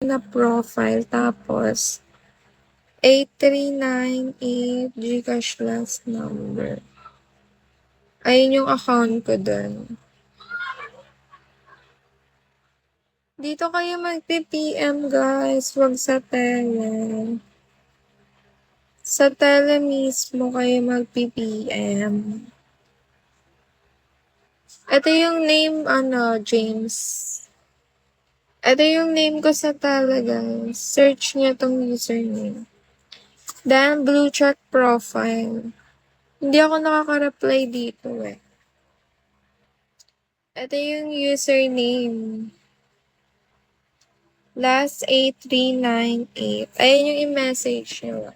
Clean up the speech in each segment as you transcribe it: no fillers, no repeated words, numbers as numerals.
na profile, tapos 8398 Gcash last number. Ayun yung account ko dun. Dito kayo mag-PM guys, wag sa tele. Sa tele mismo kayo mag-PM. Ito yung name, James. Ito yung name ko sa tele guys. Search niya tong username. Then, blue check profile. Hindi ako nakaka-reply dito eh. Ito yung username. Last 8398. Ayun yung i-message nyo.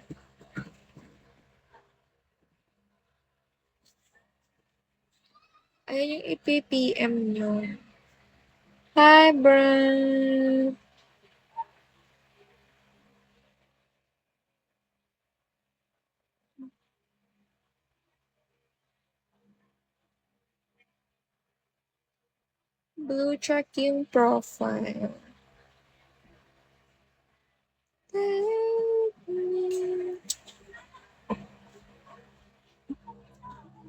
Ayun yung i-PM nyo. Hi, Brand! Blue check yung profile.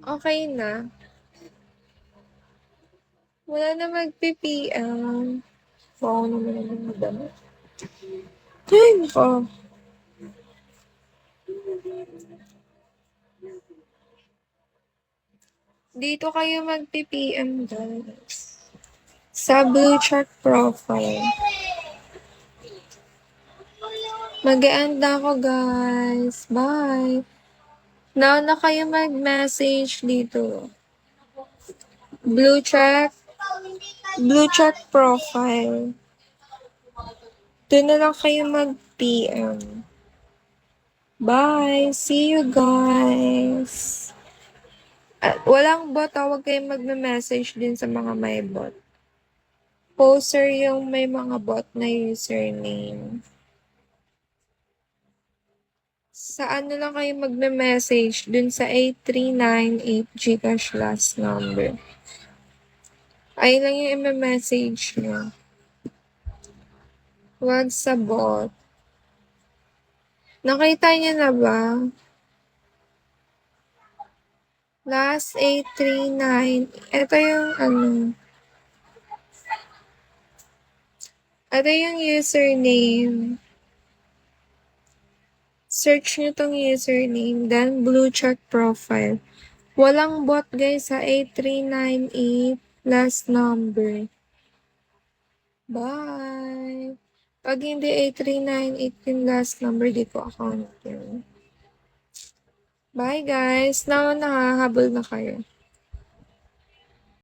Okay na. Wala na mag-PM. Wow naman naman madami. Ay, oh. Dito kayo mag-PM guys. Sa blue check profile. Mag-end na ako guys. Bye! Now na kayo mag-message dito. Blue check. Blue check profile. Doon na lang kayo mag-PM. Bye! See you guys! At walang bot, huwag kayong mag-message din sa mga may bot. Poster yung may mga bot na username. Sa ano lang kayo magme-message dun sa 8398 Gcash last number. Ayun lang yung i-message nyo. Huwag sa bot. Nakita niyo na ba? Last 839. Ito yung Ito yung username. Search nyo tong username, then blue check profile. Walang bot guys sa 8398 last number. Bye! Pag hindi 8398 yung last number, di ko account yun. Bye guys! Now, nakahabol na kayo.